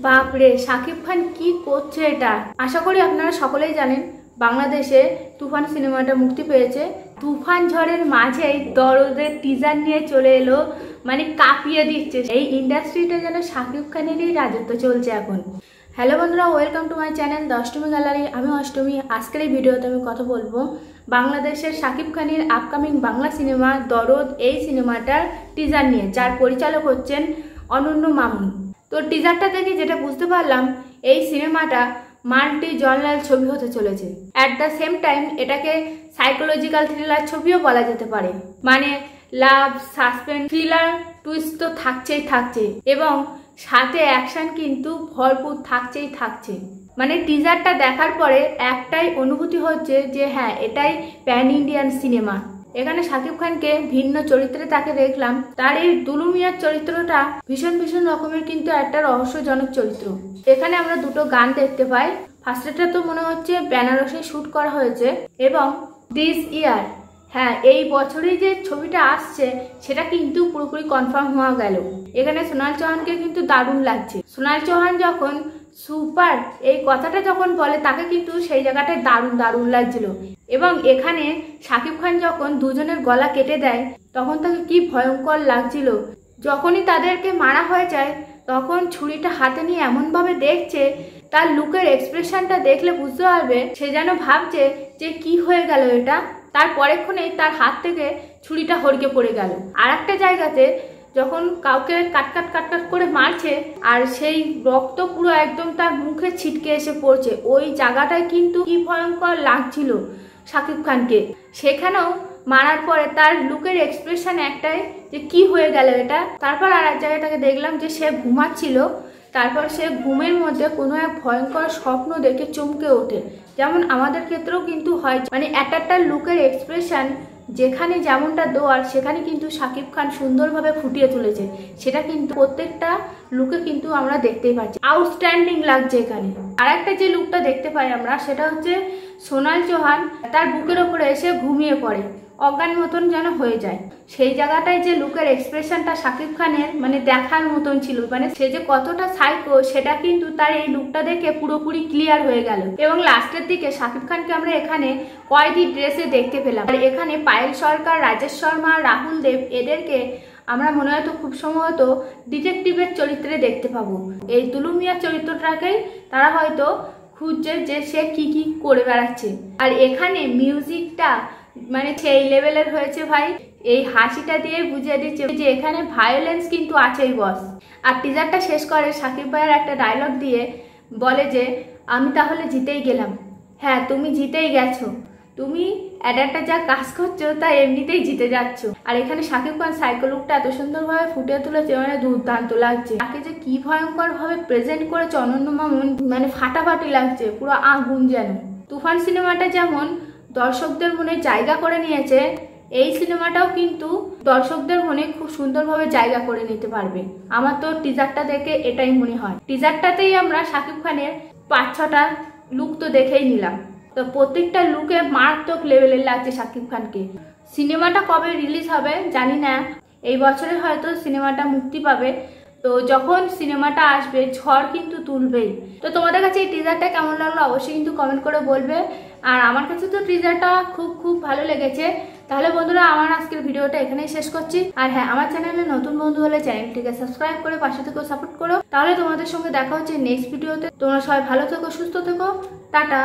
বাপরে, শাকিব খান কি করছে এটা। আশা করি আপনারা সকলেই জানেন বাংলাদেশে তুফান সিনেমাটা মুক্তি পেয়েছে। তুফান ঝড়ের মাঝেই দরদের টিজার নিয়ে চলে এলো, মানে কাঁপিয়ে দিচ্ছে। এই ইন্ডাস্ট্রিটা যেন শাকিব খানেরই রাজত্ব চলছে এখন। হ্যালো বন্ধুরা, welcome to my channel the Ashtami gallery. আমি অষ্টমী। আজকের এই ভিডিওতে আমি কথা বলবো বাংলাদেশের শাকিব খানের আপকামিং বাংলা সিনেমা দরদ, এই সিনেমাটার টিজার নিয়ে, যার পরিচালক হচ্ছেন অনন্য মামুন। তো টিজারটা দেখে যেটা বুঝতে পারলাম, এই সিনেমাটা মাল্টি জনরাল ছবি হতে চলেছে। অ্যাট দ্য সেম টাইম এটাকে সাইকোলজিক্যাল থ্রিলার ছবিও বলা যেতে পারে। মানে লাভ, সাসপেন্স, থ্রিলার, টুইস্ট তো থাকছে এবং সাথে অ্যাকশন কিন্তু ভরপুর থাকছে। মানে টিজারটা দেখার পরে একটাই অনুভূতি হচ্ছে যে হ্যাঁ, এটাই প্যান ইন্ডিয়ান সিনেমা। এখানে শাকিব খানকে ভিন্ন চরিত্রে তাকে দেখলাম। তার এই দুলু মিয়ার চরিত্রটা ভীষণ রকমের কিন্তু একটা রহস্যজনক চরিত্র। এখানে আমরা দুটো গান দেখতে পাই। ফার্স্টটা তো মনে হচ্ছে বেনারসে শুট করা হয়েছে এবং দিস ইয়ার, হ্যাঁ এই বছরেই যে ছবিটা আসছে সেটা কিন্তু পুরোপুরি কনফার্ম হওয়া গেল। এখানে সোনাল চৌহানকে কিন্তু দারুণ লাগছে। সোনাল চৌহান যখন সুপার এই কথাটা যখন বলে, তাকে কিন্তু সেই জায়গাটায় দারুণ লাগছিল। এবং এখানে শাকিব খান যখন দুজনের গলা কেটে দেয় তখন তাকে কি ভয়ঙ্কর লাগছিল। যখনই তাদেরকে মারা হয়ে যায় তখন ছুরিটা হাতে নিয়ে এমনভাবে দেখছে, তার লুকের এক্সপ্রেশনটা দেখলে বুঝতে পারবে সে যেন ভাবছে যে কি হয়ে গেল এটা। তার পরেক্ষণেই তার হাত থেকে ছুরিটা হড়কে পড়ে গেল। আর একটা জায়গাতে যখন কাউকে কাট করে মারছে আর সেই রক্ত পুরো একদম তার মুখে ছিটকে এসে পড়ছে, ওই জায়গাটায় কিন্তু কি ভয়ঙ্কর লাগছিল শাকিব খানকে। সেখানেও মারার পরে তার লুকের এক্সপ্রেশন একটাই যে কি হয়ে গেল এটা। তারপর আর এক জায়গাটাকে দেখলাম যে সে ঘুমাচ্ছিল, তারপর সে ঘুমের মধ্যে কোনো এক ভয়ঙ্কর স্বপ্ন দেখে চমকে ওঠে। যেমন আমাদের ক্ষেত্রেও কিন্তু হয়, মানে একটা লুকের এক্সপ্রেশন যেখানে যেমনটা দেওয়ার সেখানে কিন্তু শাকিব খান সুন্দরভাবে ফুটিয়ে তুলেছে। সেটা কিন্তু প্রত্যেকটা লুকে কিন্তু আমরা দেখতেই পাচ্ছি, আউটস্ট্যান্ডিং লাগছে এখানে। আর একটা যে লুকটা দেখতে পাই আমরা, সেটা হচ্ছে সোনাল চৌহান তার বুকের ওপরে এসে ঘুমিয়ে পড়ে, অজ্ঞান মতন যেন হয়ে যায়। সেই জায়গাটায় যে লুকের এক্সপ্রেশনটা শাকিব খানের মানে দেখার মতন ছিল, মানে সে যে কতটা সাইকো সেটা কিন্তু তার এই লুকটা দেখে পুরোপুরি ক্লিয়ার হয়ে গেল। এবং লাস্টের দিকে শাকিব খানকে আমরা এখানে কয়েদি ড্রেসে দেখতে পেলাম। আর এখানে পায়েল সরকার, রাজেশ শর্মা, রাহুল দেব, এদেরকে আমরা মনে হয়তো খুব সম্ভবত ডিটেকটিভের চরিত্রে দেখতে পাবো। এই দুলু মিয়ার চরিত্রটাকেই তারা হয়তো খুঁজছে যে সে কি করে বেড়াচ্ছে। আর এখানে মিউজিকটা মানে সেই লেভেলের হয়েছে ভাই। এই হাসিটা দিয়ে বুঝিয়ে দিচ্ছে যে এখানে ভায়োলেন্স কিন্তু আছেই বস। আর টিজারটা শেষ করে শাকিব ভাইয়ের একটা ডায়লগ দিয়ে বলে যে আমি তাহলে জিতেই গেলাম। হ্যাঁ, তুমি জিতেই গেছো, তুমি একটা যা কাজ করছো তা এমনিতেই জিতে যাচ্ছ। আর এখানে শাকিব খান সাইকো লুকটা এত সুন্দরভাবে ফুটিয়ে তুলেছে, মানে দুর্দান্ত লাগছে। তাকে যে কি ভয়ঙ্কর ভাবে প্রেজেন্ট করেছে অনন্য মামুন, মানে ফাটাফাটি লাগছে, পুরো আগুন যেন। তুফান সিনেমাটা যেমন দর্শকদের মনে জায়গা করে নিয়েছে, এই সিনেমাটাও কিন্তু দর্শকদের মনে খুব সুন্দরভাবে জায়গা করে নিতে পারবে। আমার তো টিজারটা দেখে এটাই মনে হয়। টিজারটাতেই আমরা শাকিব খানের 5-6টা লুক তো দেখেই নিলাম। তো প্রত্যেকটা লুকে মারাত্মক লেভেলের লাগছে শাকিব খানকে। সিনেমাটা কবে রিলিজ হবে জানি না, এই বছরে হয়তো সিনেমাটা মুক্তি পাবে। তো যখন সিনেমাটা আসবে ঝড় কিন্তু তুলবেই। তো তোমাদের কাছে এই টিজারটা কেমন লাগলো অবশ্যই কিন্তু কমেন্ট করে বলবে। আর আমার কাছে তো টিজারটা খুব ভালো লেগেছে। তাহলে বন্ধুরা, আমার আজকের ভিডিওটা এখানেই শেষ করছি। আর হ্যাঁ, আমার চ্যানেলে নতুন বন্ধু হলে চ্যানেলটিকে সাবস্ক্রাইব করে পাশে থেকে সাপোর্ট করো। তাহলে তোমাদের সঙ্গে দেখা হচ্ছে নেক্সট ভিডিওতে। তোমরা সবাই ভালো থেকো, সুস্থ থেকো, টাটা।